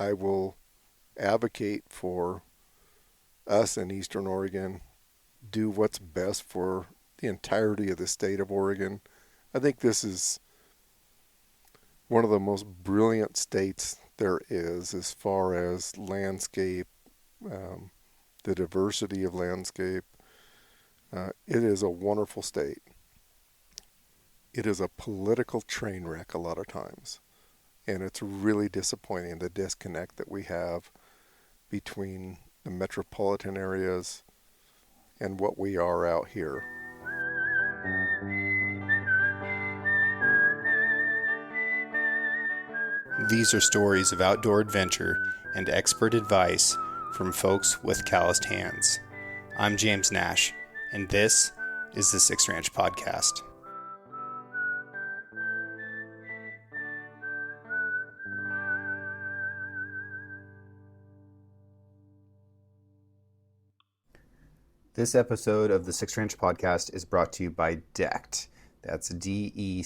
I will advocate for us in Eastern Oregon, do what's best for the entirety of the state of Oregon. I think this is one of the most brilliant states there is as far as landscape, the diversity of landscape. It is a wonderful state. It is a political train wreck a lot of times. And it's really disappointing, the disconnect that we have between the metropolitan areas and what we are out here. These are stories of outdoor adventure and expert advice from folks with calloused hands. I'm James Nash, and this is the Six Ranch Podcast. This episode of the Six Ranch Podcast is brought to you by Decked. That's D-E-C-K-E-D.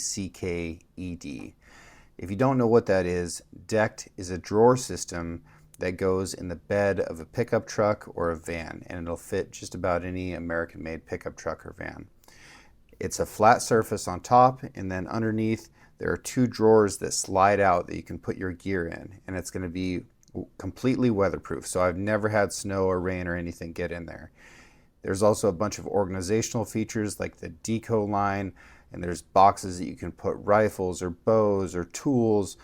If you don't know what that is, Decked is a drawer system that goes in the bed of a pickup truck or a van, and it'll fit just about any American-made pickup truck or van. It's a flat surface on top, and then underneath there are two drawers that slide out that you can put your gear in, and it's going to be completely weatherproof. So I've never had snow or rain or anything get in there. There's also a bunch of organizational features like the deco line, and there's boxes that you can put rifles or bows or tools,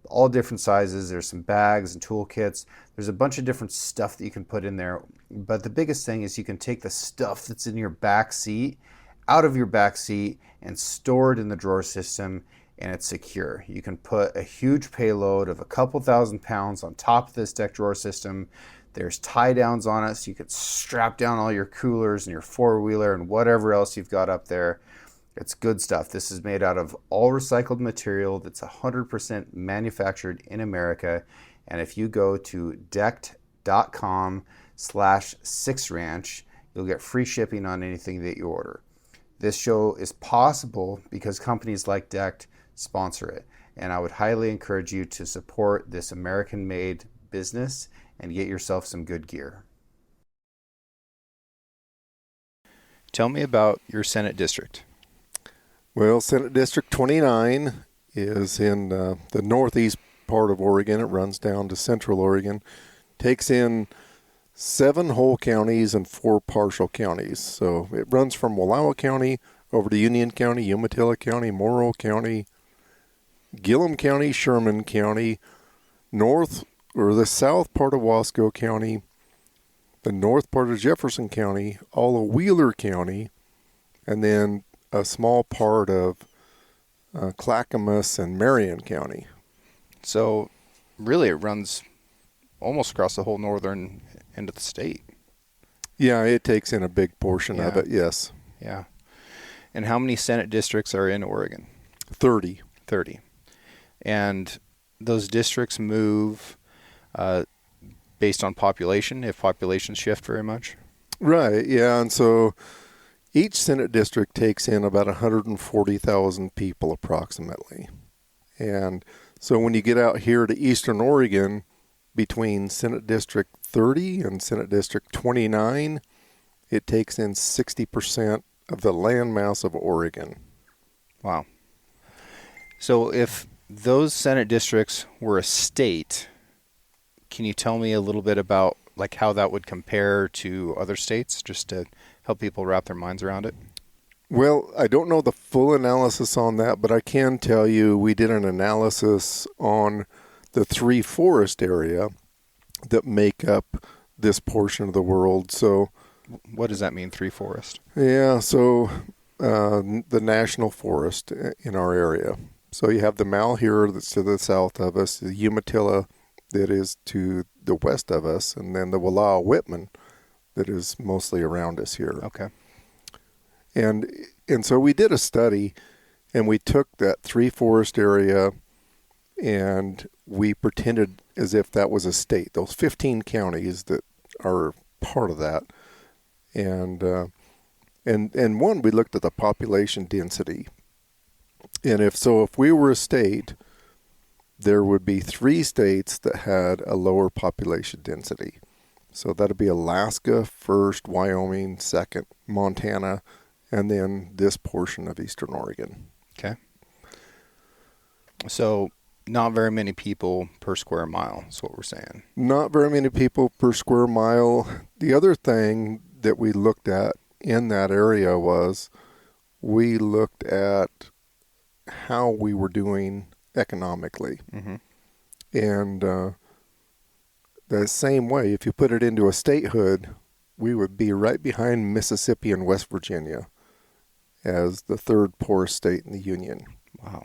all different sizes. There's some bags and toolkits. There's a bunch of different stuff that you can put in there. But the biggest thing is you can take the stuff that's in your back seat out of your back seat and store it in the drawer system, and it's secure. You can put a huge payload of a couple thousand pounds on top of this deck drawer system. There's tie downs on it, so you could strap down all your coolers and your four-wheeler and whatever else you've got up there. It's good stuff. This is made out of all recycled material that's 100% manufactured in America. And if you go to decked.com/sixranch, you'll get free shipping on anything that you order. This show is possible because companies like Decked sponsor it. And I would highly encourage you to support this American-made business and get yourself some good gear. Tell me about your Senate district. Well, Senate District 29 is in the northeast part of Oregon. It runs down to central Oregon, takes in 7 whole counties and 4 partial counties. So it runs from Wallowa County over to Union County, Umatilla County, Morrow County, Gillum County, Sherman County, the south part of Wasco County, the north part of Jefferson County, all of Wheeler County, and then a small part of Clackamas and Marion County. So really it runs almost across the whole northern end of the state. Yeah, it takes in a big portion of it, yes. Yeah. And how many Senate districts are in Oregon? 30. 30. And those districts move based on population, if populations shift very much? Right, yeah. And so each Senate district takes in about 140,000 people approximately. And so when you get out here to Eastern Oregon, between Senate District 30 and Senate District 29, it takes in 60% of the landmass of Oregon. Wow. So if those Senate districts were a state, can you tell me a little bit about like how that would compare to other states, just to help people wrap their minds around it? Well, I don't know the full analysis on that, but I can tell you we did an analysis on the 3 forest area that make up this portion of the world. So what does that mean, 3 forest? Yeah, so the national forest in our area. So you have the Malheur that's to the south of us, the Umatilla that is to the west of us, and then the Wallowa-Whitman that is mostly around us here. Okay. And so we did a study, and we took that 3 forest area and we pretended as if that was a state, those 15 counties that are part of that. And one, we looked at the population density. And if we were a state, there would be 3 states that had a lower population density. So that'd be Alaska first, Wyoming second, Montana, and then this portion of Eastern Oregon. Okay. So not very many people per square mile is what we're saying. Not very many people per square mile. The other thing that we looked at in that area was we looked at how we were doing economically. Mm-hmm. And the same way, if you put it into a statehood, we would be right behind Mississippi and West Virginia as the 3rd poorest state in the Union. Wow.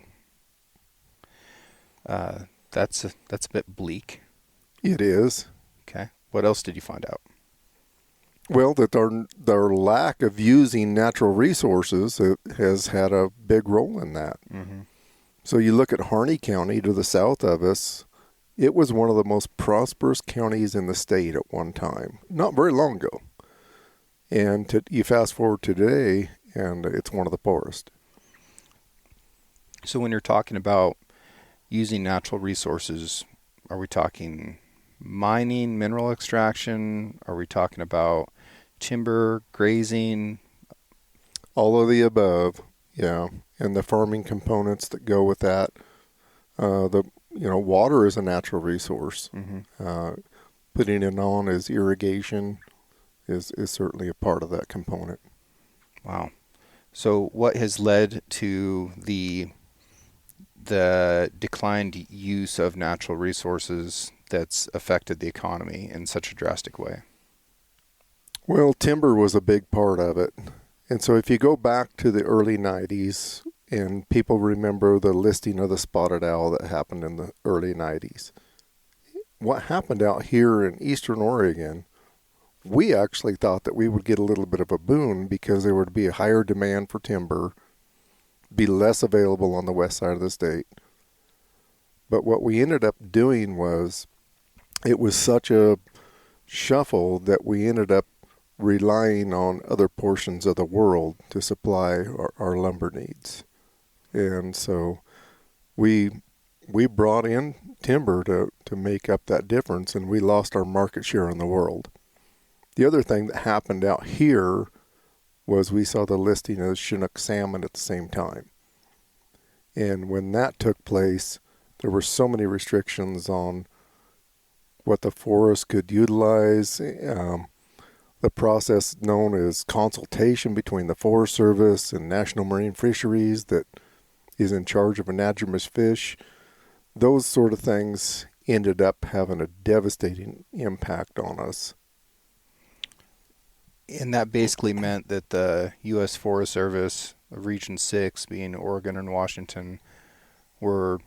That's a bit bleak. It is. Okay. What else did you find out? Well, that our lack of using natural resources has had a big role in that. Mm-hmm. So you look at Harney County to the south of us, it was one of the most prosperous counties in the state at one time, not very long ago. And you fast forward to today, and it's one of the poorest. So when you're talking about using natural resources, are we talking mining, mineral extraction? Are we talking about timber, grazing? All of the above, yeah. And the farming components that go with that. Water is a natural resource. Mm-hmm. Putting it on as irrigation is certainly a part of that component. Wow. So what has led to the declined use of natural resources that's affected the economy in such a drastic way? Well, timber was a big part of it. And so if you go back to the early 90s, and people remember the listing of the spotted owl that happened in the early 90s, what happened out here in Eastern Oregon, we actually thought that we would get a little bit of a boon because there would be a higher demand for timber, be less available on the west side of the state. But what we ended up doing was, it was such a shuffle that we ended up relying on other portions of the world to supply our lumber needs. And so we brought in timber to make up that difference, and we lost our market share in the world. The other thing that happened out here was we saw the listing of Chinook salmon at the same time. And when that took place, there were so many restrictions on what the forest could utilize, the process known as consultation between the Forest Service and National Marine Fisheries that is in charge of anadromous fish. Those sort of things ended up having a devastating impact on us. And that basically meant that the U.S. Forest Service, Region 6, being Oregon and Washington, were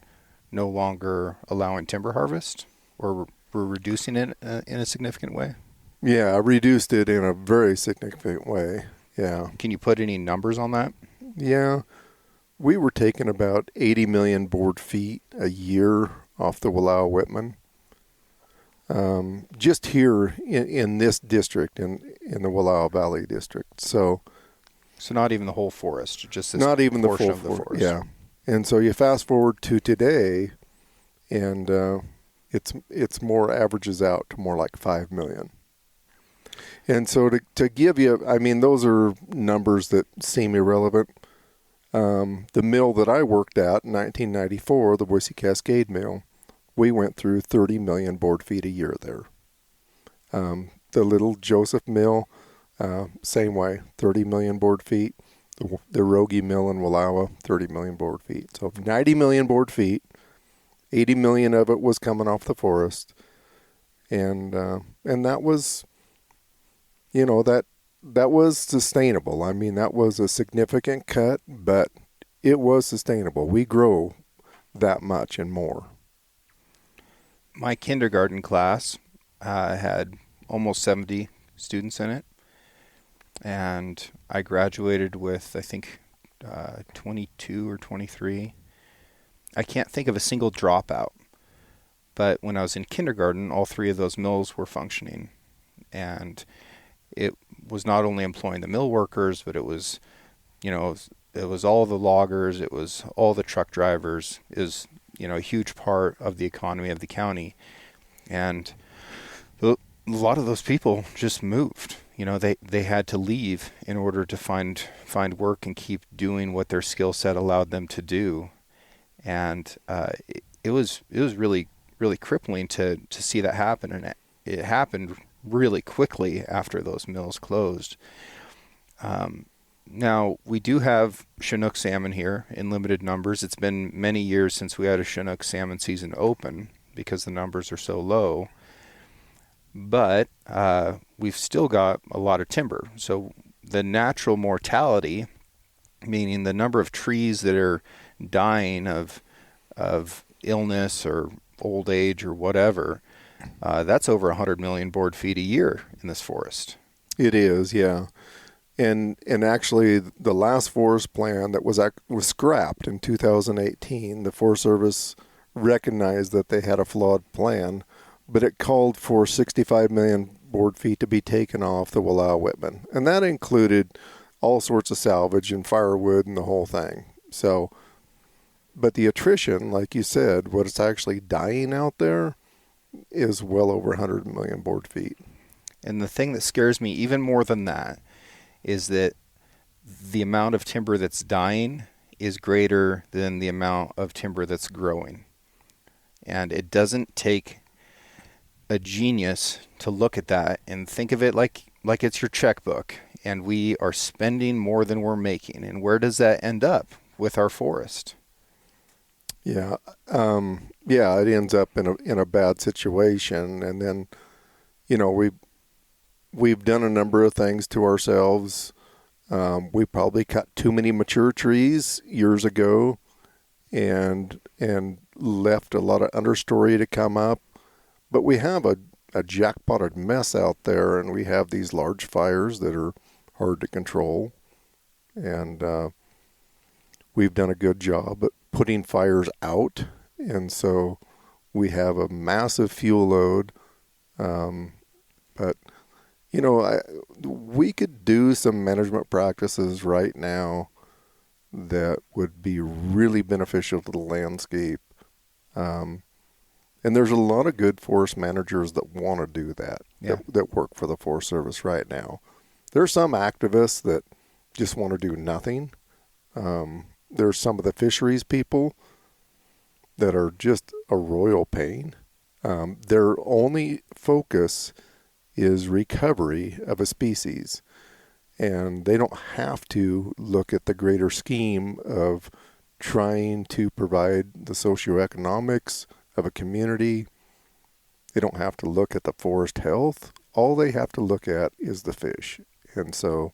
no longer allowing timber harvest, or were reducing it in a significant way? Yeah, I reduced it in a very significant way. Yeah. Can you put any numbers on that? Yeah. We were taking about 80 million board feet a year off the Wallowa-Whitman. Just here in this district, in the Wallowa Valley district. So not even the whole forest, just this not even portion the of the full forest. Yeah. And so you fast forward to today, and it's more averages out to more like 5 million. And so to give you, I mean, those are numbers that seem irrelevant. The mill that I worked at in 1994, the Boise Cascade Mill, we went through 30 million board feet a year there. The Little Joseph Mill, same way, 30 million board feet. The Rogie Mill in Wallowa, 30 million board feet. So 90 million board feet, 80 million of it was coming off the forest. And that was, that was sustainable. I mean, that was a significant cut, but it was sustainable. We grow that much and more. My kindergarten class had almost 70 students in it, and I graduated with, I think, 22 or 23. I can't think of a single dropout, but when I was in kindergarten, all 3 of those mills were functioning, and it was not only employing the mill workers, but it was, it was all the loggers, it was all the truck drivers, it was a huge part of the economy of the county. And a lot of those people just moved. They had to leave in order to find work and keep doing what their skill set allowed them to do. And it was really crippling to see that happen, and it happened really quickly after those mills closed. Now we do have Chinook salmon here in limited numbers. It's been many years since we had a Chinook salmon season open because the numbers are so low. But we've still got a lot of timber. So the natural mortality, meaning the number of trees that are dying of illness or old age or whatever, that's over 100 million board feet a year in this forest. It is, yeah. And actually, the last forest plan that was scrapped in 2018, the Forest Service recognized that they had a flawed plan, but it called for 65 million board feet to be taken off the Wallowa Whitman, and that included all sorts of salvage and firewood and the whole thing. So, but the attrition, like you said, what it's actually dying out there is well over 100 million board feet. And the thing that scares me even more than that is that the amount of timber that's dying is greater than the amount of timber that's growing. And it doesn't take a genius to look at that and think of it like it's your checkbook, and we are spending more than we're making. And where does that end up with our forest? Yeah, it ends up in a bad situation, and then, we've done a number of things to ourselves. We probably cut too many mature trees years ago, and left a lot of understory to come up. But we have a jackpotted mess out there, and we have these large fires that are hard to control, and we've done a good job at putting fires out, and so we have a massive fuel load. But we could do some management practices right now that would be really beneficial to the landscape. And there's a lot of good forest managers that want to do that, Yeah. that work for the Forest Service right now. There's some activists that just want to do nothing. There's some of the fisheries people that are just a royal pain. Their only focus is recovery of a species, and they don't have to look at the greater scheme of trying to provide the socioeconomics of a community. They don't have to look at the forest health. All they have to look at is the fish. And so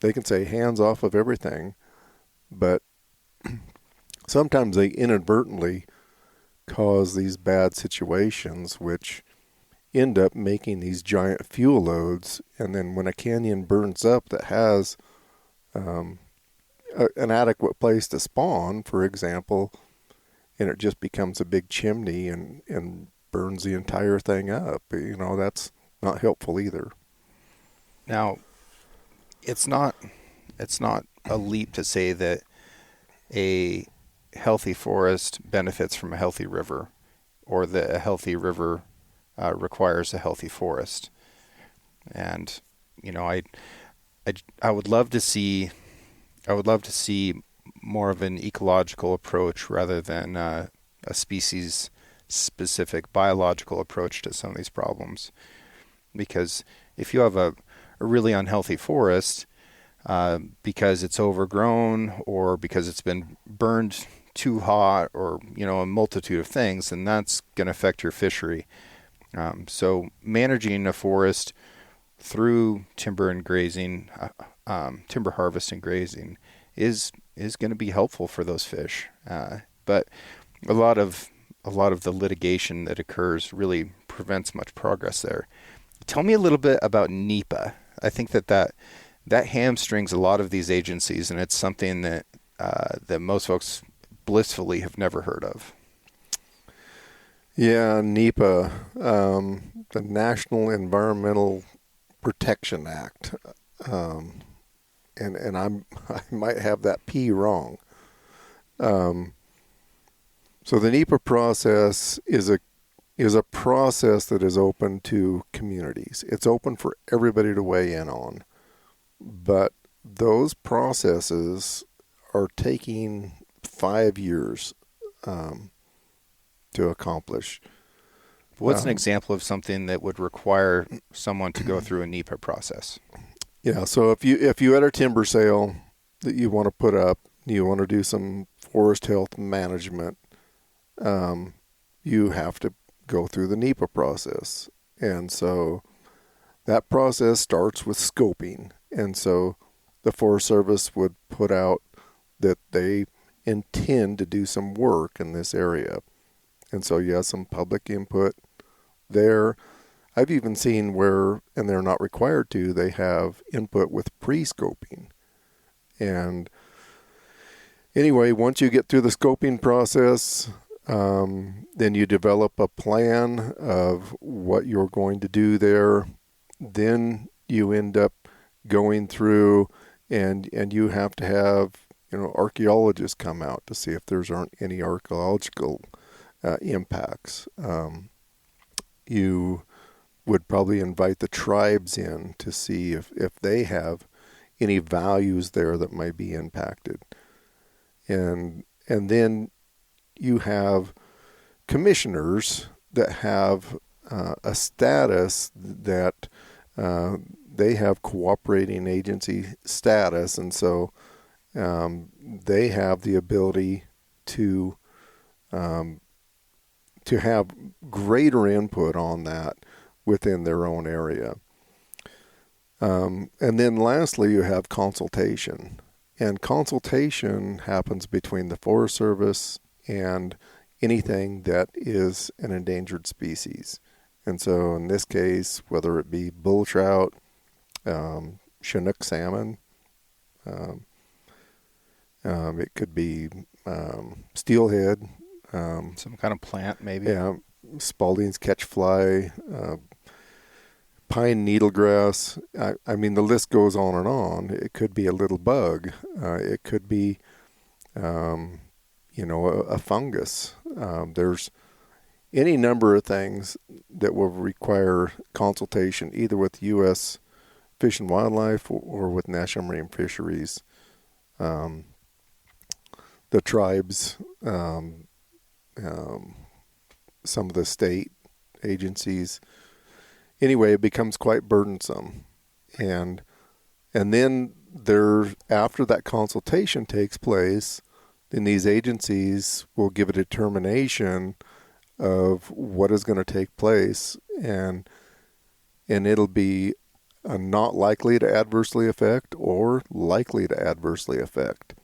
they can say hands off of everything, but sometimes they inadvertently cause these bad situations, which end up making these giant fuel loads. And then when a canyon burns up that has an adequate place to spawn, for example, and it just becomes a big chimney and burns the entire thing up, that's not helpful either. Now, it's not a leap to say that a healthy forest benefits from a healthy river, or that a healthy river requires a healthy forest. And I would love to see more of an ecological approach rather than a species specific biological approach to some of these problems. Because if you have a really unhealthy forest, because it's overgrown or because it's been burned too hot, or a multitude of things, and that's going to affect your fishery. So managing a forest through timber and grazing, timber harvest and grazing, is going to be helpful for those fish. But a lot of the litigation that occurs really prevents much progress there. Tell me a little bit about NEPA. I think that hamstrings a lot of these agencies, and it's something that most folks blissfully have never heard of. Yeah, NEPA, the National Environmental Protection Act, and I might have that P wrong. So the NEPA process is a process that is open to communities. It's open for everybody to weigh in on. But those processes are taking 5 years um, to accomplish. What's an Um, example of something that would require someone to go through a NEPA process? yeah, so if you had a timber sale that you want to put up, you want to do some forest health management, um, you have to go through the NEPA process. And so that process starts with scoping. And so the Forest Service would put out that they intend to do some work in this area. And so you have some public input there. I've even seen where, and they're not required to, they have input with pre-scoping. And anyway, once you get through the scoping process, then you develop a plan of what you're going to do there. Then you end up going through, and you have to have archaeologists come out to see if there's aren't any archaeological impacts. You would probably invite the tribes in to see if they have any values there that might be impacted. And then you have commissioners that have a status that they have cooperating agency status, and so they have the ability to um, have greater input on that within their own area. And then lastly, you have consultation. And consultation happens between the Forest Service and anything that is an endangered species. And so in this case, whether it be bull trout, Chinook salmon, um, it could be steelhead, Some kind of plant, maybe? yeah, Spalding's catchfly, pine needlegrass. I mean, the list goes on and on. It could be a little bug. It could be, a fungus. There's any number of things that will require consultation, either with U.S. Fish and Wildlife or with National Marine Fisheries. The tribes, some of the state agencies. Anyway, it becomes quite burdensome, and then after that consultation takes place, then these agencies will give a determination of what is going to take place, and it'll be not likely to adversely affect or likely to adversely affect.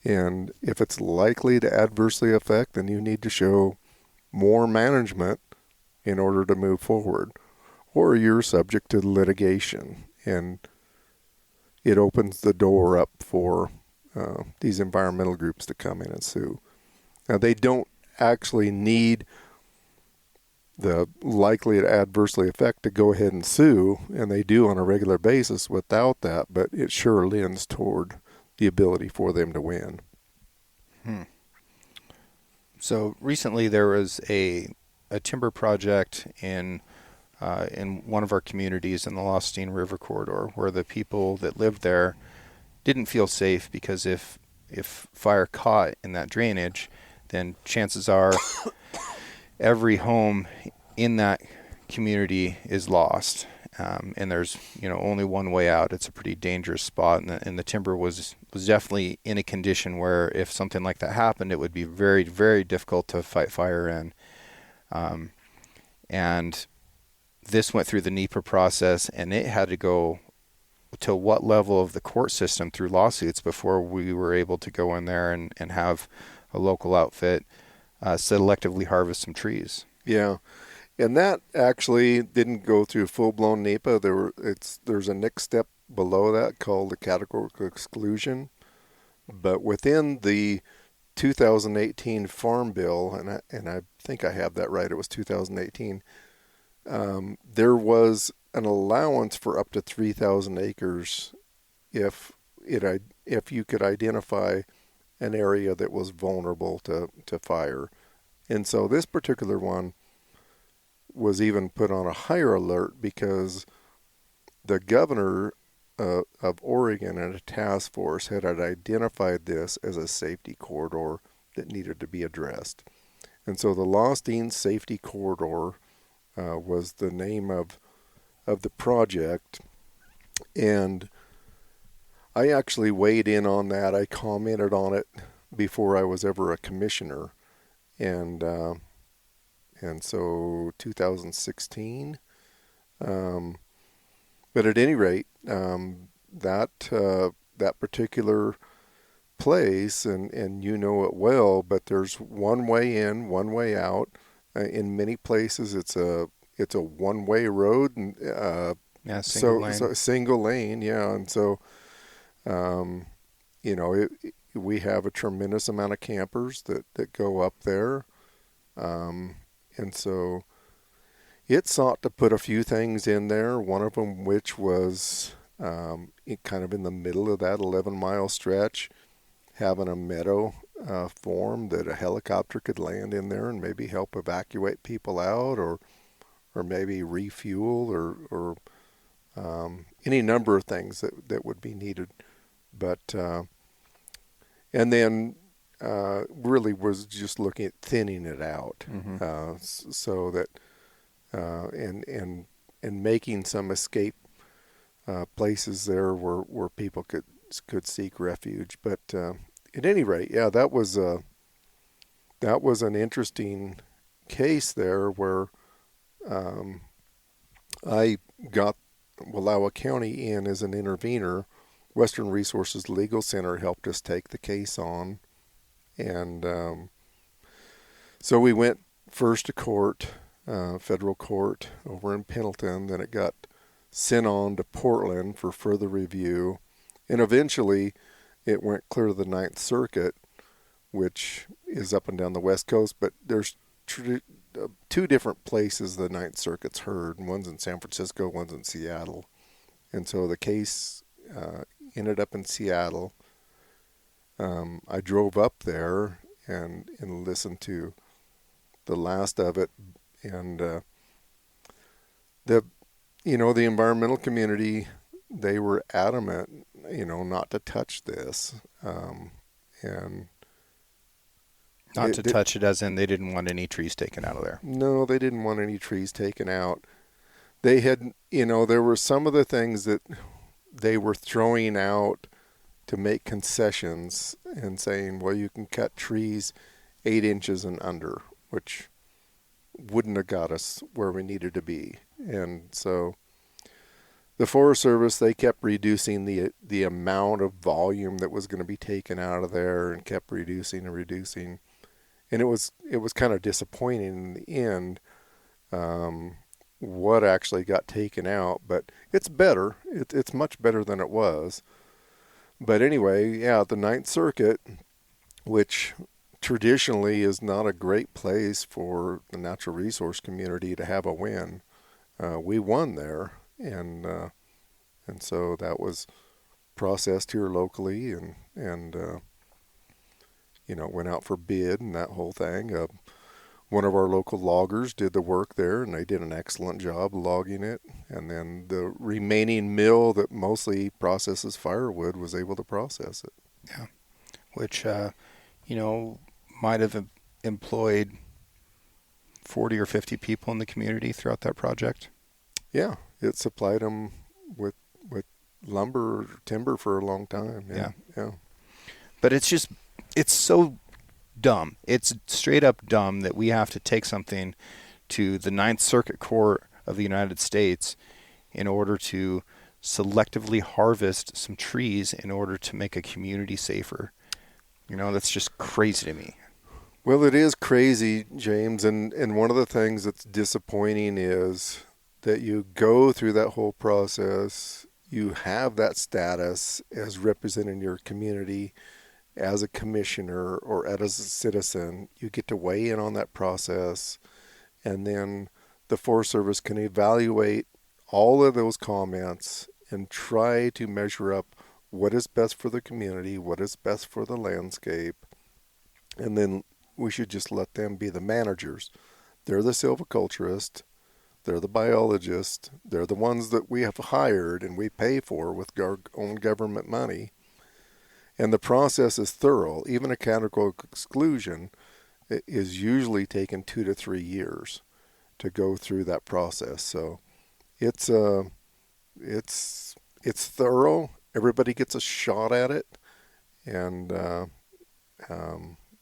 And if it's likely to adversely affect, then you need to show more management in order to move forward, or you're subject to litigation, and it opens the door up for these environmental groups to come in and sue. Now, they don't actually need the likely to adversely affect to go ahead and sue, and they do on a regular basis without that, but it sure lends toward the ability for them to win. So recently there was a timber project in one of our communities in the Lostine River corridor where the people that lived there didn't feel safe because if fire caught in that drainage, then chances are every home in that community is lost. And there's only one way out. It's a pretty dangerous spot, and the timber was definitely in a condition where if something like that happened, it would be very, very difficult to fight fire in. And this went through the NEPA process, and it had to go to what level of the court system through lawsuits before we were able to go in there and have a local outfit selectively harvest some trees. Yeah. And that actually didn't go through full-blown NEPA. There's a next step below that called the categorical exclusion. But within the 2018 Farm Bill, and I think I have that right, it was 2018, there was an allowance for up to 3,000 acres if you could identify an area that was vulnerable to fire. And so this particular one was even put on a higher alert because the governor of Oregon and a task force had identified this as a safety corridor that needed to be addressed. And so the Lostine Safety Corridor was the name of the project. And I actually weighed in on that. I commented on it before I was ever a commissioner. And so 2016. But at any rate, that particular place, and you know it well, but there's one way in, one way out. In many places, it's a one-way road, and Yeah, single lane. so single lane, yeah. And so you know, we have a tremendous amount of campers that go up there, and so it sought to put a few things in there. One of them, which was kind of in the middle of that 11-mile stretch, having a meadow form that a helicopter could land in there and maybe help evacuate people out, or maybe refuel, or any number of things that would be needed. But and then really was just looking at thinning it out, so that and making some escape places there where people could seek refuge. But at any rate, yeah, that was an interesting case there where I got Wallowa County in as an intervener. Western Resources Legal Center helped us take the case on, and so we went first to court, federal court over in Pendleton. Then it got sent on to Portland for further review, and eventually it went clear to the Ninth Circuit, which is up and down the West Coast. But there's two different places the Ninth Circuit's heard. One's in San Francisco, one's in Seattle, and so the case ended up in Seattle. I drove up there and listened to the last of it, and the environmental community, they were adamant, not to touch this, and Not to touch it, as in they didn't want any trees taken out of there. No, they didn't want any trees taken out. They had, there were some of the things that they were throwing out to make concessions and saying, well, you can cut trees 8 inches and under, which wouldn't have got us where we needed to be. And so the Forest Service, they kept reducing the amount of volume that was going to be taken out of there, and kept reducing and reducing. And it was kind of disappointing in the end, what actually got taken out. But it's better. It's much better than it was. But anyway, yeah, the Ninth Circuit, which traditionally is not a great place for the natural resource community to have a win, we won there, and so that was processed here locally, and went out for bid and that whole thing. One of our local loggers did the work there, and they did an excellent job logging it. And then the remaining mill that mostly processes firewood was able to process it. Yeah, which might have employed 40 or 50 people in the community throughout that project. Yeah, it supplied them with lumber, timber for a long time. Yeah. But it's so dumb. It's straight up dumb that we have to take something to the Ninth Circuit Court of the United States in order to selectively harvest some trees in order to make a community safer. That's just crazy to me. Well, it is crazy, James, and one of the things that's disappointing is that you go through that whole process, you have that status as representing your community, as a commissioner or as a citizen. You get to weigh in on that process, and then the Forest Service can evaluate all of those comments and try to measure up what is best for the community, what is best for the landscape, and then we should just let them be the managers. They're the silviculturist, they're the biologist, they're the ones that we have hired and we pay for with our own government money. And the process is thorough. Even a categorical exclusion is usually taken 2 to 3 years to go through that process. So it's it's it's thorough. Everybody gets a shot at it, and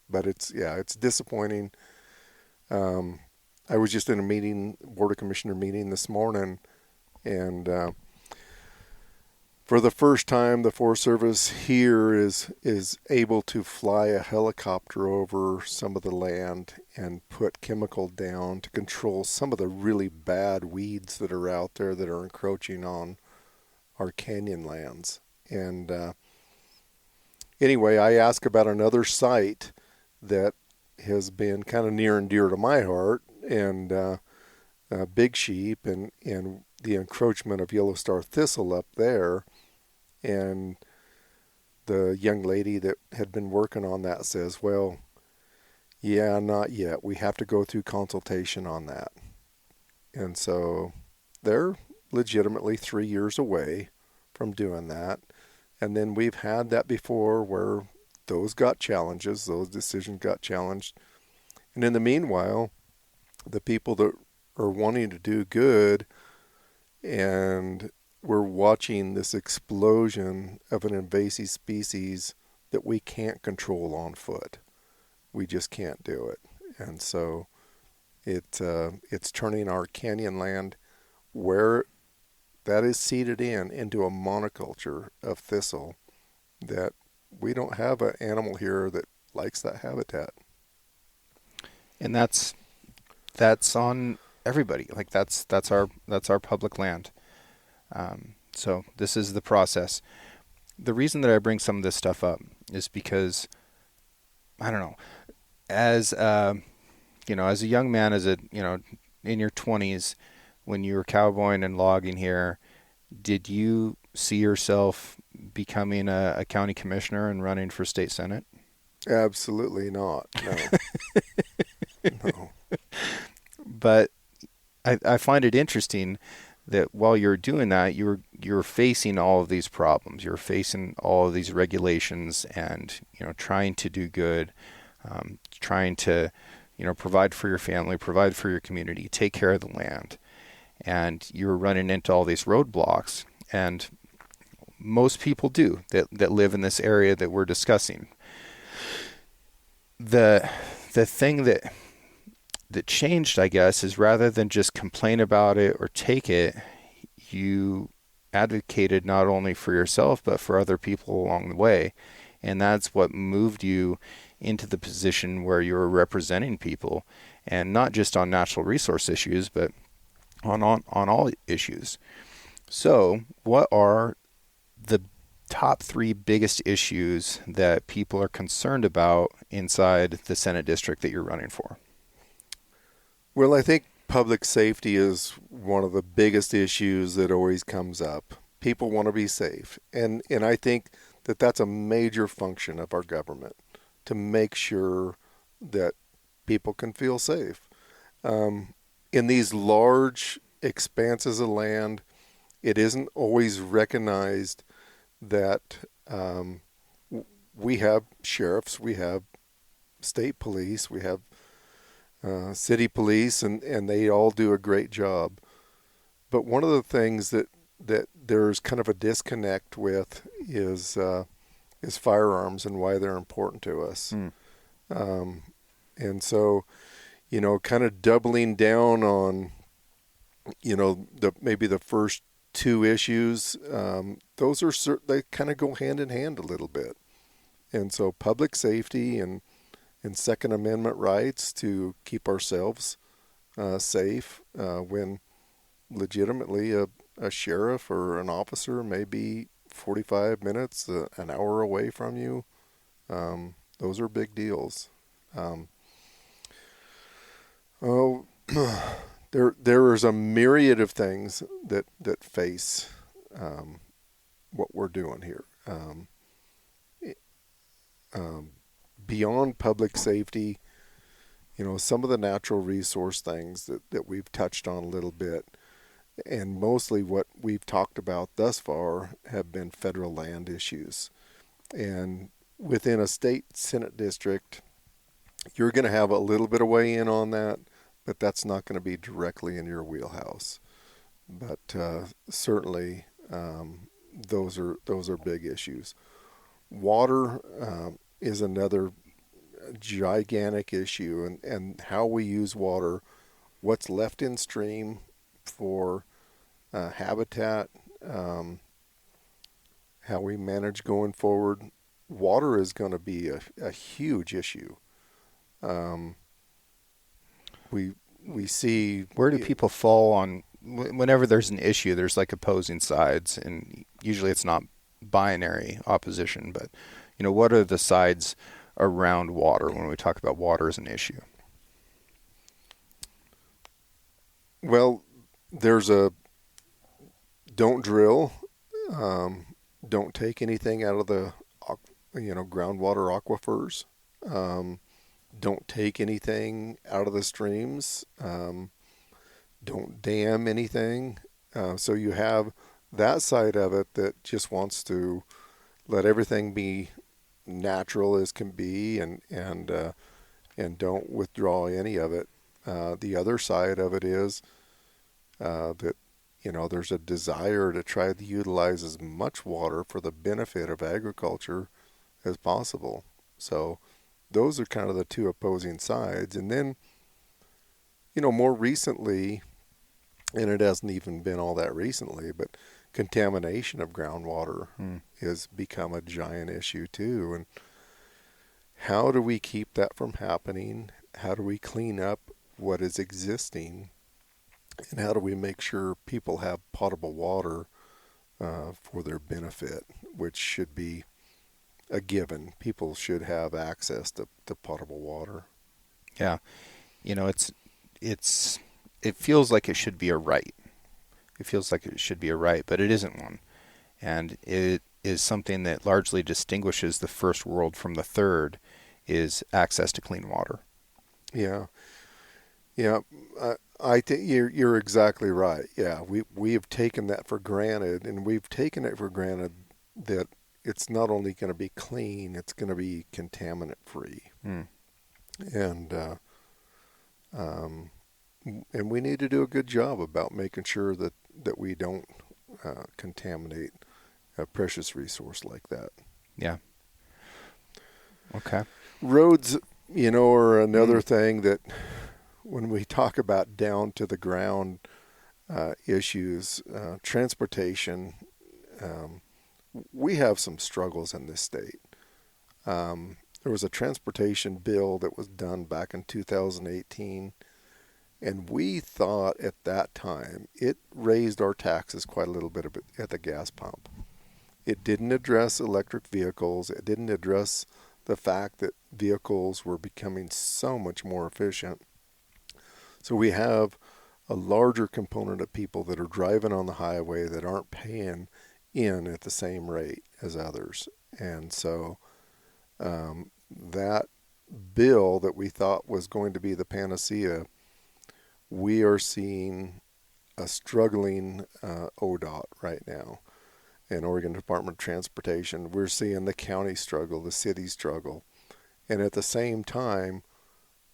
but it's disappointing. Um, I was just in a meeting, board of commissioner meeting this morning, and for the first time, the Forest Service here is able to fly a helicopter over some of the land and put chemical down to control some of the really bad weeds that are out there that are encroaching on our canyon lands. And anyway, I asked about another site that has been kind of near and dear to my heart, and big sheep and the encroachment of yellow star thistle up there. And the young lady that had been working on that says, well, yeah, not yet. We have to go through consultation on that. And so they're legitimately 3 years away from doing that. And then we've had that before where those got challenges, those decisions got challenged. And in the meanwhile, the people that are wanting to do good, and we're watching this explosion of an invasive species that we can't control on foot. We just can't do it. And so it's turning our canyon land, where that is seeded into a monoculture of thistle, that we don't have an animal here that likes that habitat. And that's on everybody. Like that's our public land. So this is the process. The reason that I bring some of this stuff up is because, I don't know, as as a young man, in your 20s, when you were cowboying and logging here, did you see yourself becoming a county commissioner and running for state senate? Absolutely not. No. No. But I find it interesting that while you're doing that, you're facing all of these problems. You're facing all of these regulations, and trying to do good, trying to provide for your family, provide for your community, take care of the land, and you're running into all these roadblocks. And most people do that live in this area that we're discussing. The thing that changed, I guess, is rather than just complain about it or take it, you advocated not only for yourself but for other people along the way. And that's what moved you into the position where you were representing people, and not just on natural resource issues, but on all issues. So what are the top 3 biggest issues that people are concerned about inside the Senate district that you're running for? Well, I think public safety is one of the biggest issues that always comes up. People want to be safe. And I think that that's a major function of our government, to make sure that people can feel safe. In these large expanses of land, it isn't always recognized that we have sheriffs, we have state police, we have city police, and they all do a great job. But one of the things that there's kind of a disconnect with is firearms and why they're important to us. And so, kind of doubling down on, maybe the first 2 issues, those are they kind of go hand in hand a little bit. And so public safety and Second Amendment rights to keep ourselves safe, when legitimately a sheriff or an officer may be 45 minutes, an hour away from you. Those are big deals. There is a myriad of things that face what we're doing here. Um, um, Beyond public safety, some of the natural resource things that we've touched on a little bit, and mostly what we've talked about thus far have been federal land issues. And within a state Senate district, you're going to have a little bit of weigh in on that, but that's not going to be directly in your wheelhouse. But certainly, those are big issues. Water is another gigantic issue, and how we use water, what's left in stream for habitat, um, how we manage going forward. Water is going to be a huge issue. Um, we we see Where do people fall on whenever there's an issue? There's like opposing sides, and usually it's not binary opposition. But what are the sides around water when we talk about water as an issue? well, there's a don't drill, um, don't take anything out of the groundwater aquifers. Um, don't take anything out of the streams. Don't dam anything. So you have that side of it that just wants to let everything be natural as can be, and don't withdraw any of it. The other side of it is that there's a desire to try to utilize as much water for the benefit of agriculture as possible. So those are kind of the two opposing sides. And then, more recently, and it hasn't even been all that recently, but contamination of groundwater has become a giant issue too. And how do we keep that from happening? How do we clean up what is existing? And how do we make sure people have potable water for their benefit, which should be a given. People should have access to potable water. Yeah, it's it feels like it should be a right. It feels like it should be a right, but it isn't one, and it is something that largely distinguishes the first world from the third, is access to clean water. Yeah, yeah. I think you're exactly right. Yeah, we have taken that for granted, and we've taken it for granted that it's not only going to be clean, it's going to be contaminant free. Mm. And um, and we need to do a good job about making sure that we don't contaminate a precious resource like that. Yeah. Okay. Roads, are another thing that when we talk about down to the ground issues, transportation, we have some struggles in this state. There was a transportation bill that was done back in 2018, and we thought at that time it raised our taxes quite a little bit at the gas pump. It didn't address electric vehicles. It didn't address the fact that vehicles were becoming so much more efficient. So we have a larger component of people that are driving on the highway that aren't paying in at the same rate as others. And so that bill that we thought was going to be the panacea, we are seeing a struggling ODOT right now, and Oregon Department of Transportation. We're seeing the county struggle, the city struggle. And at the same time,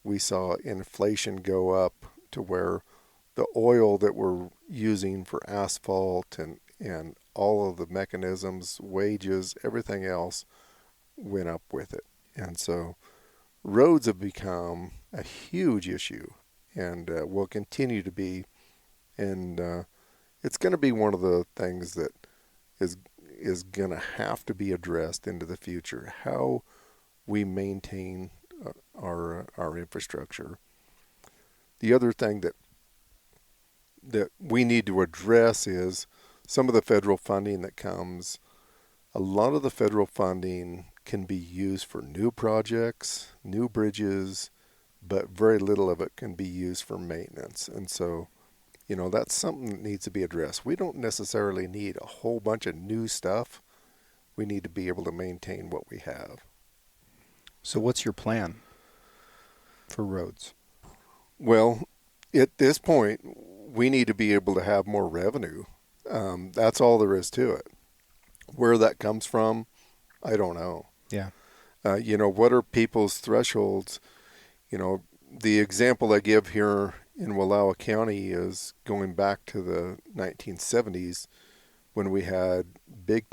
we saw inflation go up to where the oil that we're using for asphalt and all of the mechanisms, wages, everything else went up with it. And so roads have become a huge issue, and will continue to be. And it's going to be one of the things that is going to have to be addressed into the future. How we maintain our infrastructure. The other thing that we need to address is some of the federal funding that comes. A lot of the federal funding can be used for new projects, new bridges, but very little of it can be used for maintenance. And so, that's something that needs to be addressed. We don't necessarily need a whole bunch of new stuff. we need to be able to maintain what we have. So what's your plan for roads? Well, at this point, we need to be able to have more revenue. That's all there is to it. Where that comes from, I don't know. Yeah. What are people's thresholds? The example I give here in Wallowa County is going back to the 1970s when we had big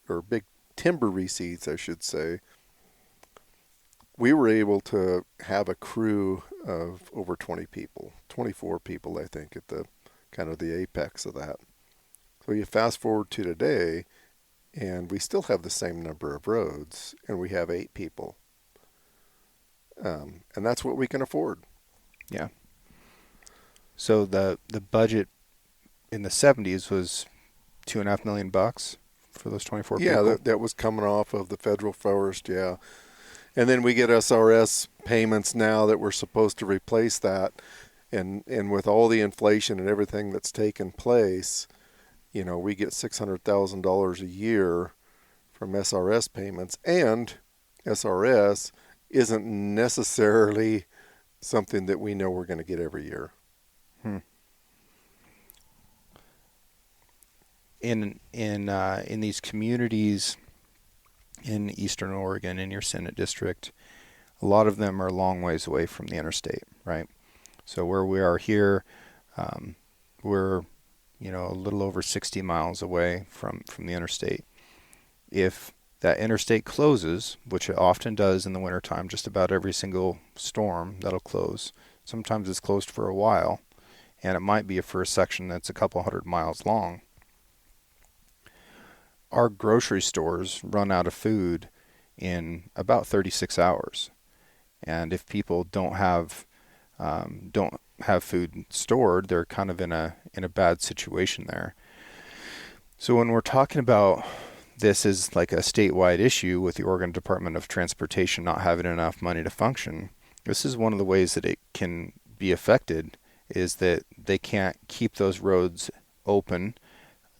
or big timber receipts, I should say. We were able to have a crew of over 20 people, 24 people, I think, at the kind of the apex of that. So you fast forward to today, and we still have the same number of roads, and we have 8 people. And that's what we can afford. Yeah. So the budget in the 70s was $2.5 million for those 24 Yeah, people. that was coming off of the federal forest, yeah. And then we get SRS payments now that we're supposed to replace that. And with all the inflation and everything that's taken place, we get $600,000 a year from SRS payments. And SRS isn't necessarily something that we know we're going to get every year. In these communities in Eastern Oregon, in your Senate district, a lot of them are a long ways away from the interstate, right? So where we are here, we're a little over 60 miles away from the interstate. If that interstate closes, which it often does in the wintertime, just about every single storm that'll close. Sometimes it's closed for a while, and it might be for a section that's a couple hundred miles long. Our grocery stores run out of food in about 36 hours. And if people don't have food stored, they're kind of in a bad situation there. So when we're talking about this is like a statewide issue with the Oregon Department of Transportation not having enough money to function, this is one of the ways that it can be affected, is that they can't keep those roads open.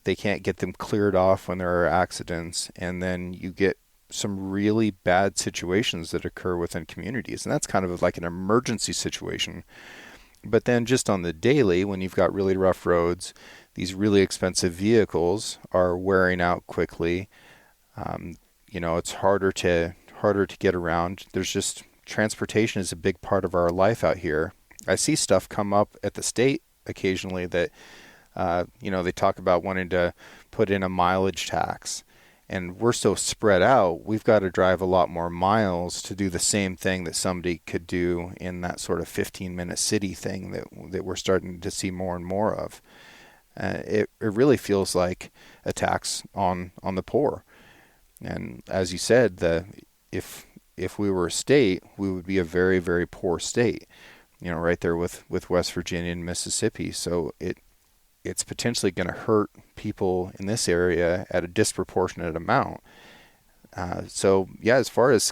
They can't get them cleared off when there are accidents, and then you get some really bad situations that occur within communities. And that's kind of like an emergency situation. But then just on the daily, when you've got really rough roads, these really expensive vehicles are wearing out quickly. It's harder to get around. There's just transportation is a big part of our life out here. I see stuff come up at the state occasionally that they talk about wanting to put in a mileage tax. And we're so spread out, we've got to drive a lot more miles to do the same thing that somebody could do in that sort of 15-minute city thing that we're starting to see more and more of. It really feels like a tax on the poor. And as you said, if we were a state, we would be a very, very poor state, right there with West Virginia and Mississippi. So it's potentially going to hurt people in this area at a disproportionate amount. As far as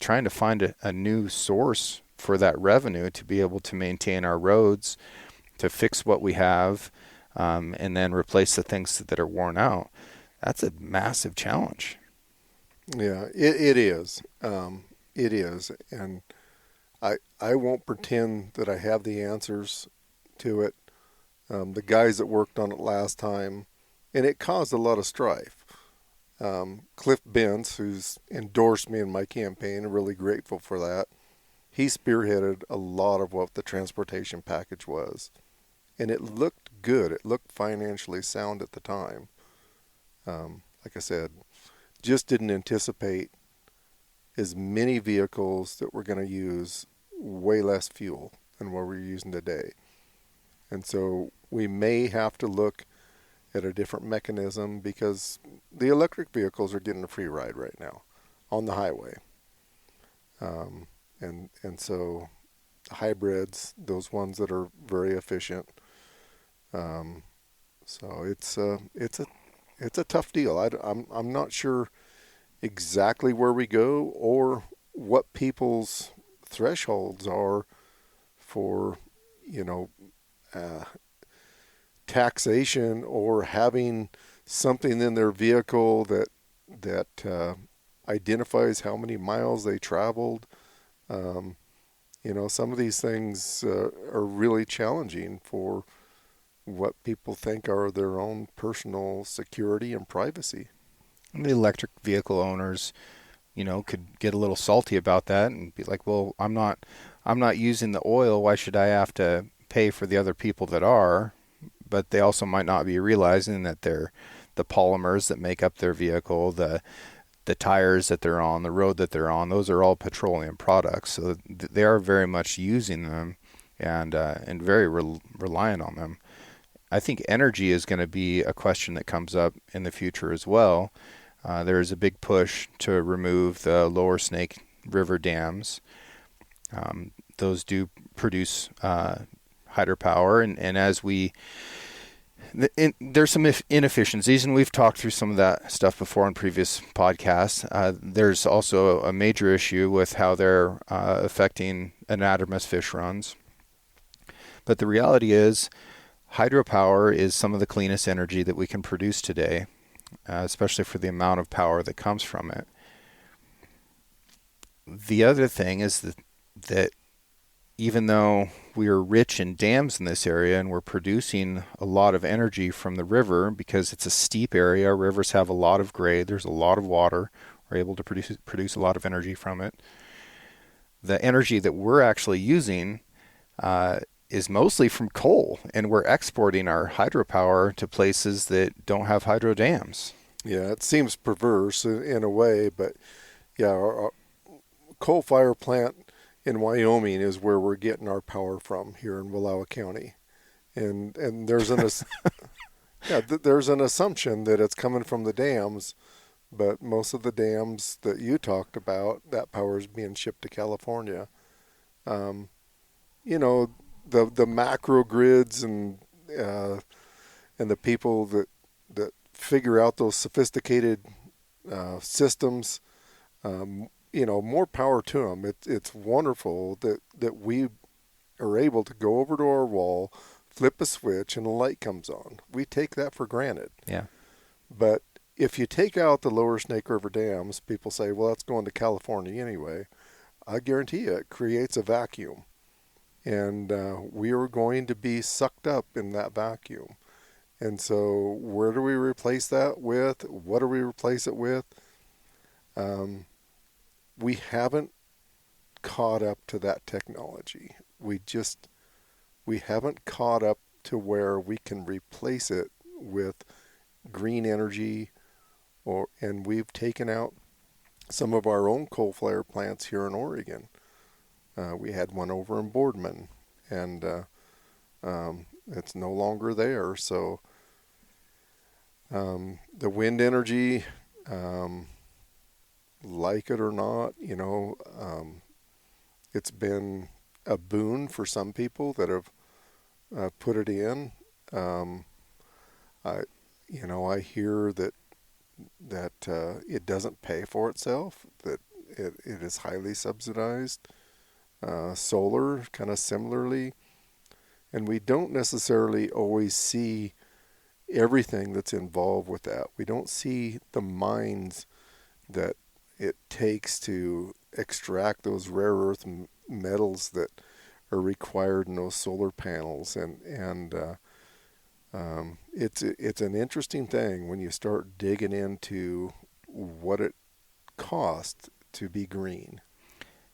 trying to find a new source for that revenue to be able to maintain our roads, to fix what we have, and then replace the things that are worn out, that's a massive challenge. Yeah, it is. It is. And I won't pretend that I have the answers to it. The guys that worked on it last time, and it caused a lot of strife. Cliff Benz, who's endorsed me in my campaign, I'm really grateful for that. He spearheaded a lot of what the transportation package was. And it looked good. It looked financially sound at the time. Like I said, just didn't anticipate as many vehicles that were going to use way less fuel than what we're using today. And so we may have to look at a different mechanism because the electric vehicles are getting a free ride right now on the highway. And so hybrids, those ones that are very efficient. So it's a tough deal. I'm not sure exactly where we go or what people's thresholds are for, taxation or having something in their vehicle that identifies how many miles they traveled. Um, some of these things are really challenging for what people think are their own personal security and privacy. And the electric vehicle owners, could get a little salty about that and be like, well, I'm not using the oil. Why should I have to pay for the other people that are? But they also might not be realizing that the polymers that make up their vehicle, the tires that they're on, the road that they're on, those are all petroleum products. So they are very much using them and very reliant on them. I think energy is going to be a question that comes up in the future as well. There is a big push to remove the lower Snake River dams. Those do produce hydropower, and as there's some inefficiencies, and we've talked through some of that stuff before in previous podcasts. There's also a major issue with how they're affecting anadromous fish runs. But the reality is, hydropower is some of the cleanest energy that we can produce today, especially for the amount of power that comes from it. The other thing is that even though we are rich in dams in this area and we're producing a lot of energy from the river because it's a steep area, rivers have a lot of grade, there's a lot of water, we're able to produce a lot of energy from it. The energy that we're actually using is mostly from coal, and we're exporting our hydropower to places that don't have hydro dams. Yeah, it seems perverse in a way, but yeah, our coal fire plant in Wyoming is where we're getting our power from here in Wallowa County, and there's there's an assumption that it's coming from the dams, but most of the dams that you talked about, that power is being shipped to California. The macro grids and the people that figure out those sophisticated systems. More power to them. It's wonderful that we are able to go over to our wall, flip a switch, and a light comes on. We take that for granted. Yeah. But if you take out the lower Snake River dams, people say, well, that's going to California anyway. I guarantee you it creates a vacuum. And we are going to be sucked up in that vacuum. And so where do we replace that with? What do we replace it with? We haven't caught up to that technology. We haven't caught up to where we can replace it with green energy, and we've taken out some of our own coal fire plants here in Oregon. We had one over in Boardman, and it's no longer there. So the wind energy, like it or not, it's been a boon for some people that have put it in. I hear that it doesn't pay for itself, that it is highly subsidized. Solar, kind of similarly. And we don't necessarily always see everything that's involved with that. We don't see the mines that it takes to extract those rare earth metals that are required in those solar panels, and it's an interesting thing when you start digging into what it costs to be green.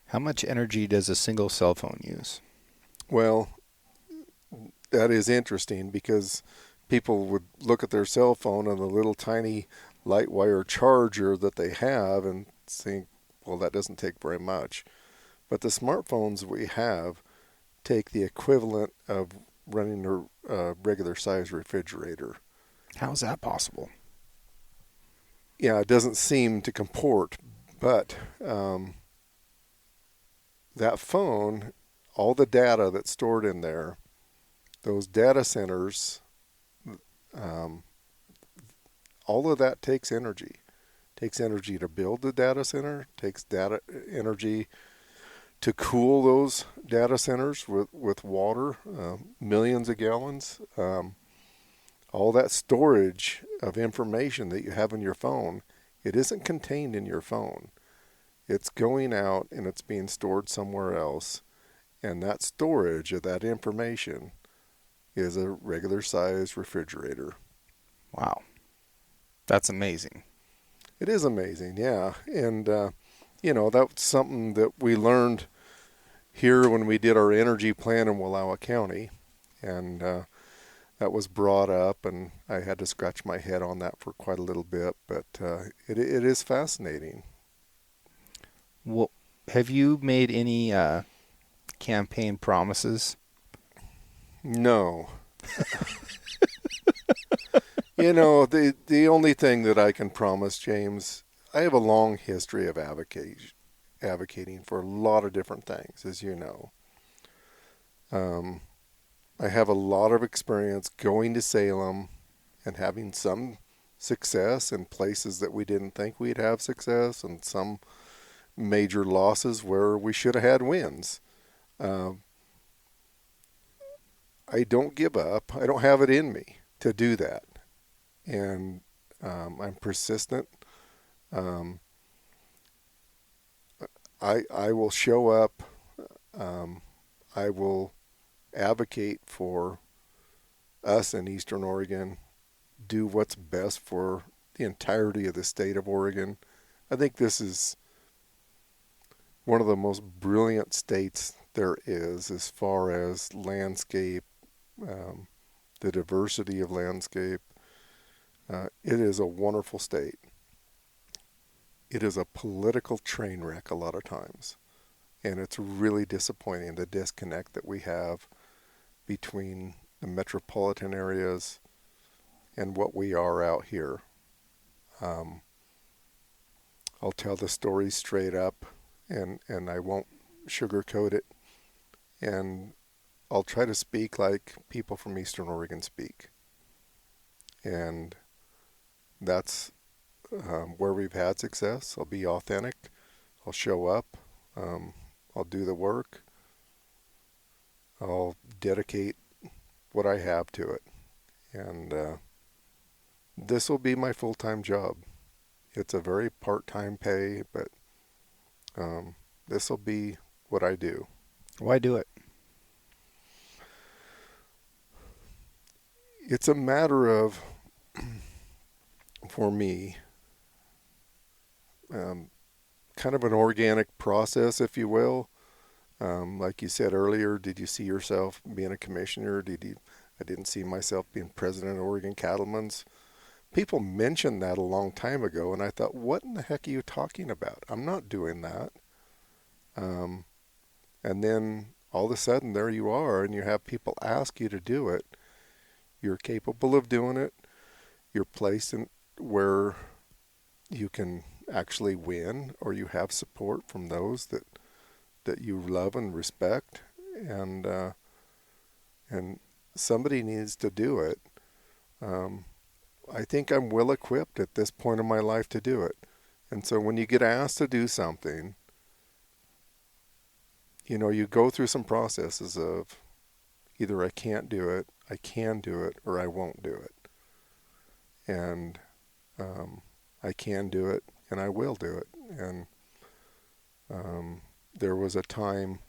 How much energy does a single cell phone use? Well, that is interesting because people would look at their cell phone and the little tiny light wire charger that they have and think, well, that doesn't take very much. But the smartphones we have take the equivalent of running a regular size refrigerator. How is that possible? Yeah, it doesn't seem to comport, but that phone, all the data that's stored in there, those data centers, all of that takes energy. Takes energy to build the data center, takes energy to cool those data centers with water, millions of gallons. All that storage of information that you have in your phone It isn't contained in your phone. It's going out and it's being stored somewhere else. And that storage of that information is a regular sized refrigerator. Wow. That's amazing. It is amazing, yeah. And, that's something that we learned here when we did our energy plan in Wallowa County. And that was brought up, and I had to scratch my head on that for quite a little bit. But it is fascinating. Well, have you made any campaign promises? No. The only thing that I can promise, James, I have a long history of advocating for a lot of different things, as you know. I have a lot of experience going to Salem and having some success in places that we didn't think we'd have success, and some major losses where we should have had wins. I don't give up. I don't have it in me to do that. And I'm persistent. Um, I will show up. I will advocate for us in Eastern Oregon, do what's best for the entirety of the state of Oregon. I think this is one of the most brilliant states there is as far as landscape, the diversity of landscape. It is a wonderful state. It is a political train wreck a lot of times. And it's really disappointing, the disconnect that we have between the metropolitan areas and what we are out here. I'll tell the story straight up, and I won't sugarcoat it. And I'll try to speak like people from Eastern Oregon speak. And that's where we've had success. I'll be authentic. I'll show up. I'll do the work. I'll dedicate what I have to it. And this will be my full-time job. It's a very part-time pay, but this will be what I do. Why do it? It's a matter of, for me, kind of an organic process, if you will. Like you said earlier, did you see yourself being a commissioner? I didn't see myself being president of Oregon Cattlemen's. People mentioned that a long time ago, and I thought, what in the heck are you talking about? I'm not doing that. And then all of a sudden, there you are, and you have people ask you to do it. You're capable of doing it. You're placed in where you can actually win, or you have support from those that you love and respect, and somebody needs to do it. I think I'm well equipped at this point in my life to do it. And so when you get asked to do something, you go through some processes of either I can't do it, I can do it, or I won't do it. And I can do it, and I will do it. And there was a time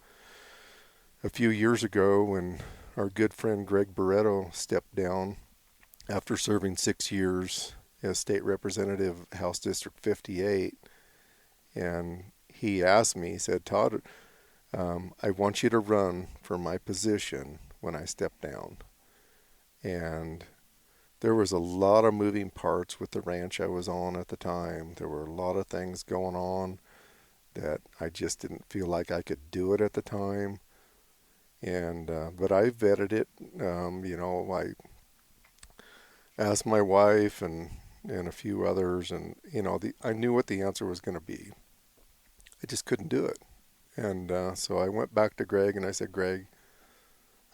a few years ago when our good friend Greg Barreto stepped down after serving 6 years as state representative, House District 58. And he asked me, he said, Todd, I want you to run for my position when I step down. And there was a lot of moving parts with the ranch I was on at the time. There were a lot of things going on that I just didn't feel like I could do it at the time. And but I vetted it. I asked my wife and a few others, and I knew what the answer was going to be. I just couldn't do it. And so I went back to Greg and I said, Greg,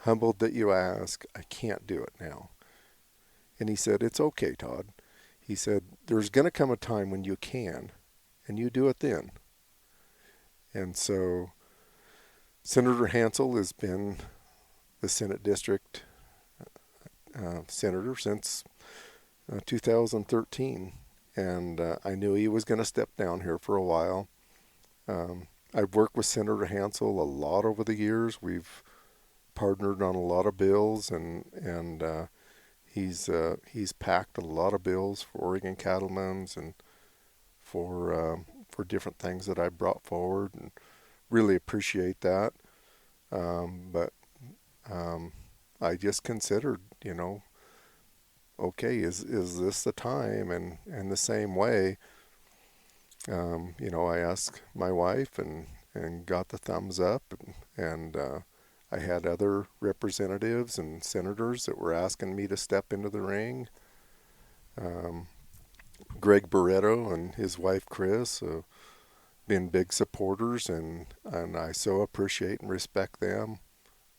humbled that you ask, I can't do it now. And he said, it's okay, Todd. He said, there's going to come a time when you can, and you do it then. And so Senator Hansel has been the Senate District senator since 2013. and I knew he was going to step down here for a while. I've worked with Senator Hansel a lot over the years. We've partnered on a lot of bills, and he's packed a lot of bills for Oregon cattlemen's and for different things that I brought forward, and really appreciate that. But I just considered, okay, is this the time? And the same way, I asked my wife and got the thumbs up, and I had other representatives and senators that were asking me to step into the ring. Greg Barretto and his wife Chris been big supporters, and I so appreciate and respect them.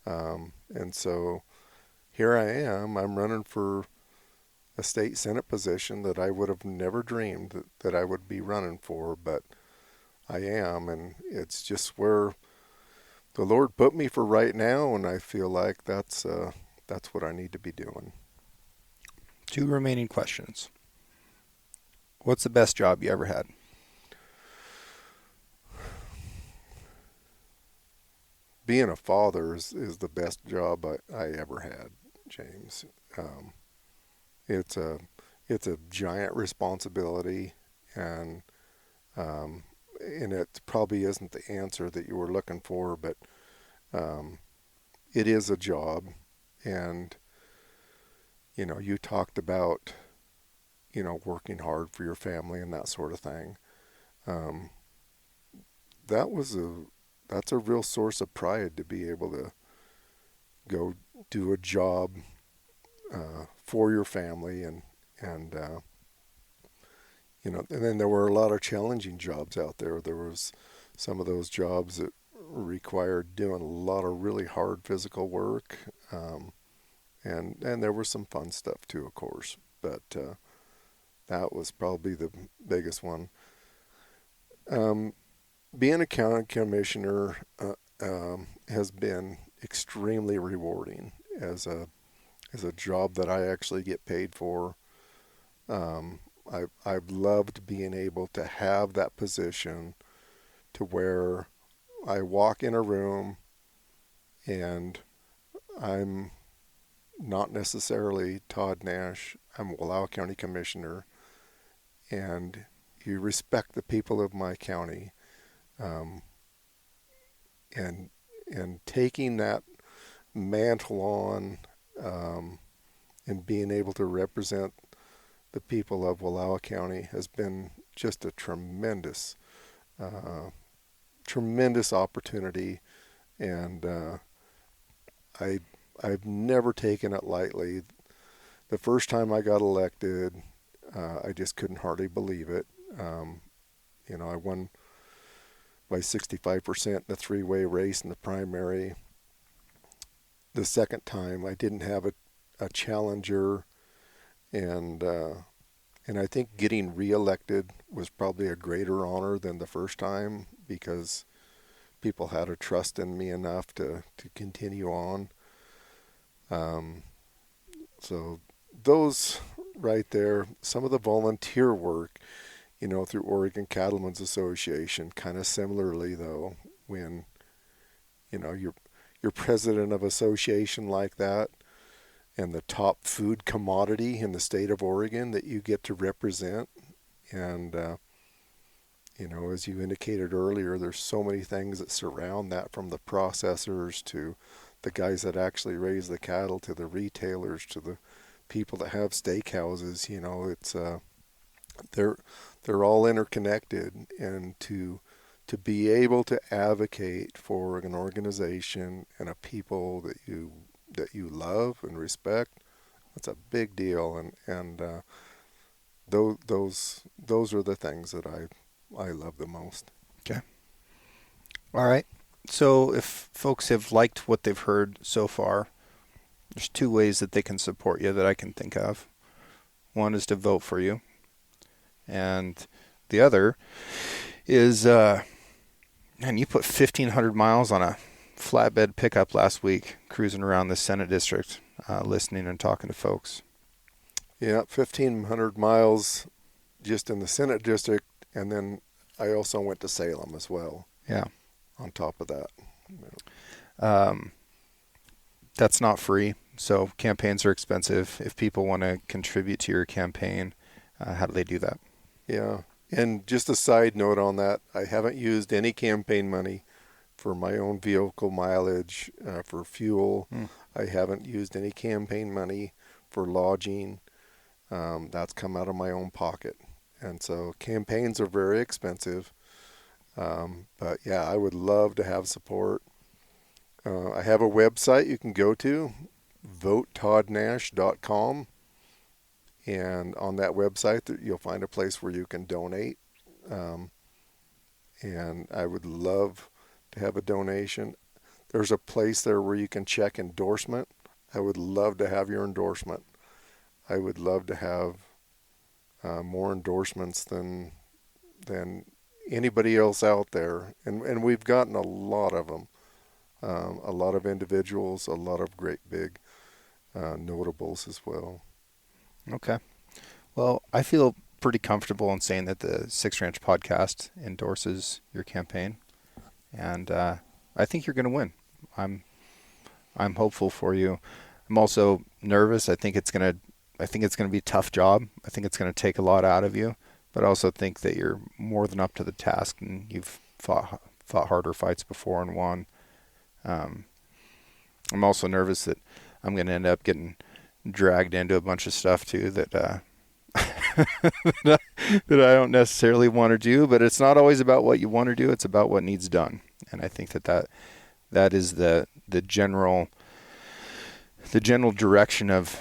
And so here I am. I'm running for a state senate position that I would have never dreamed that I would be running for, but I am, and it's just where the Lord put me for right now, and I feel like that's what I need to be doing. 2 remaining questions. What's the best job you ever had? Being a father is the best job I ever had, James. It's a giant responsibility, and it probably isn't the answer that you were looking for, but it is a job. And you talked about working hard for your family and that sort of thing. That's a real source of pride to be able to go do a job for your family, and and then there were a lot of challenging jobs out there. There was some of those jobs that required doing a lot of really hard physical work, and there was some fun stuff too, of course, but that was probably the biggest one. Being a county commissioner has been extremely rewarding as a job that I actually get paid for. I've loved being able to have that position to where I walk in a room and I'm not necessarily Todd Nash. I'm Wallowa County Commissioner, and you respect the people of my county, and taking that mantle on, and being able to represent the people of Wallowa County has been just a tremendous opportunity, and I've never taken it lightly. The first time I got elected, I just couldn't hardly believe it. I won by 65% in the 3-way race in the primary. The second time, I didn't have a challenger, and I think getting reelected was probably a greater honor than the first time, because people had a trust in me enough to continue on. So those right there, some of the volunteer work, through Oregon Cattlemen's Association, kind of similarly though, when, you're president of an association like that, and the top food commodity in the state of Oregon that you get to represent. And, as you indicated earlier, there's so many things that surround that, from the processors to the guys that actually raise the cattle, to the retailers, to the people that have steakhouses. It's they're all interconnected, and to be able to advocate for an organization and a people that you love and respect, that's a big deal, and those are the things that I love the most. Okay. All right. So if folks have liked what they've heard so far, there's 2 ways that they can support you that I can think of. One is to vote for you, and the other is, man, you put 1,500 miles on a flatbed pickup last week, cruising around the Senate district, listening and talking to folks. Yeah, 1,500 miles just in the Senate district, and then I also went to Salem as well. Yeah. On top of that. That's not free. So campaigns are expensive. If people want to contribute to your campaign, how do they do that? Yeah. And just a side note on that, I haven't used any campaign money for my own vehicle mileage, for fuel. I haven't used any campaign money for lodging. That's come out of my own pocket. And so campaigns are very expensive. But yeah, I would love to have support. I have a website you can go to, votetoddnash.com. And on that website, you'll find a place where you can donate. And I would love to have a donation. There's a place there where you can check endorsement. I would love to have your endorsement. I would love to have more endorsements than anybody else out there. And we've gotten a lot of them. A lot of individuals, a lot of great big notables as well. Okay. Well, I feel pretty comfortable in saying that the Six Ranch podcast endorses your campaign, and I think you're going to win. I'm hopeful for you. I'm also nervous. I think it's going to be a tough job. I think it's going to take a lot out of you, but I also think that you're more than up to the task, and you've fought harder fights before and won. I'm also nervous that I'm going to end up getting dragged into a bunch of stuff too that that I don't necessarily want to do, but it's not always about what you want to do, it's about what needs done. And I think that is the general direction of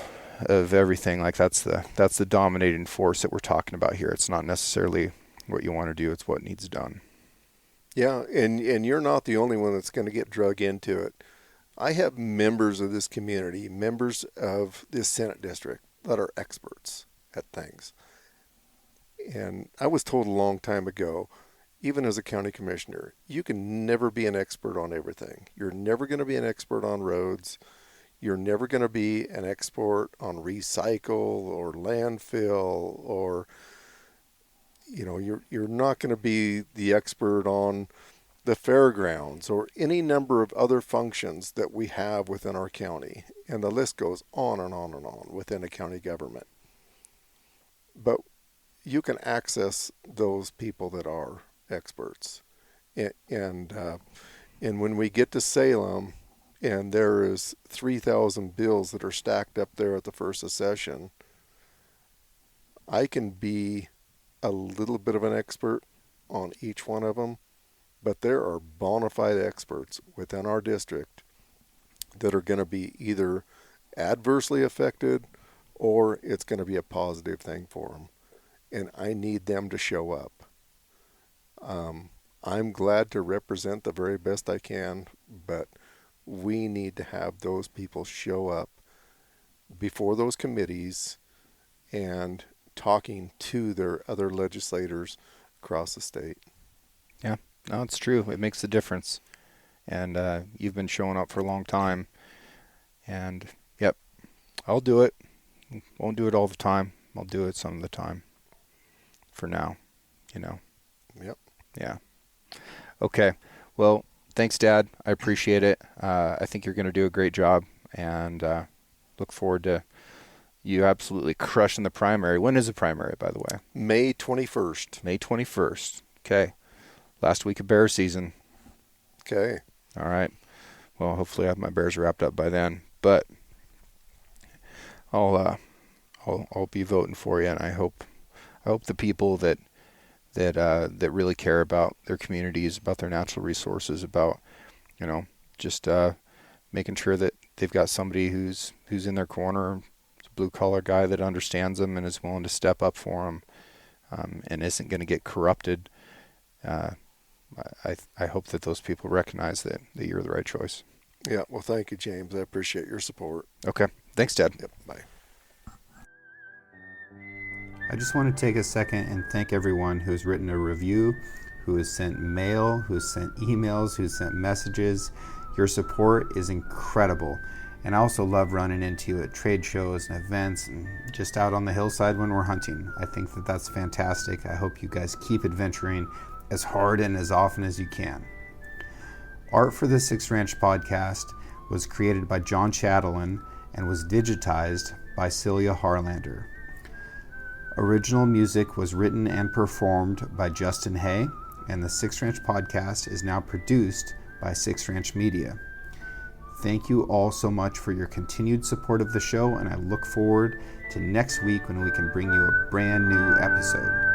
everything. Like that's the dominating force that we're talking about here. It's not necessarily what you want to do, it's what needs done. Yeah, and you're not the only one that's going to get drug into it. I have members of this community, members of this Senate district that are experts at things. And I was told a long time ago, even as a county commissioner, you can never be an expert on everything. You're never going to be an expert on roads. You're never going to be an expert on recycle or landfill, or you're not going to be the expert on the fairgrounds or any number of other functions that we have within our county. And the list goes on and on and on within a county government. But you can access those people that are experts. And when we get to Salem and there is 3,000 bills that are stacked up there at the first of session, I can be a little bit of an expert on each one of them, but there are bona fide experts within our district that are going to be either adversely affected or it's going to be a positive thing for them. And I need them to show up. I'm glad to represent the very best I can, but we need to have those people show up before those committees and talking to their other legislators across the state. Yeah, no, it's true. It makes a difference. And you've been showing up for a long time. And, yep, I'll do it. Won't do it all the time. I'll do it some of the time. For now, Yep. Yeah. Okay. Well, thanks, Dad. I appreciate it. I think you're going to do a great job, and look forward to you absolutely crushing the primary. When is the primary, by the way? May 21st. May 21st. Okay. Last week of bear season. Okay. All right. Well, hopefully I have my bears wrapped up by then, but I'll be voting for you, and I hope the people that really care about their communities, about their natural resources, about just making sure that they've got somebody who's in their corner, a blue collar guy that understands them and is willing to step up for them, and isn't going to get corrupted. I hope that those people recognize that you're the right choice. Yeah. Well, thank you, James. I appreciate your support. Okay. Thanks, Dad. Yep. Bye. I just want to take a second and thank everyone who's written a review, who has sent mail, who has sent emails, who has sent messages. Your support is incredible. And I also love running into you at trade shows and events and just out on the hillside when we're hunting. I think that that's fantastic. I hope you guys keep adventuring as hard and as often as you can. Art for the Six Ranch podcast was created by John Chatelain and was digitized by Celia Harlander. Original music was written and performed by Justin Hay, and the Six Ranch podcast is now produced by Six Ranch Media. Thank you all so much for your continued support of the show, and I look forward to next week when we can bring you a brand new episode.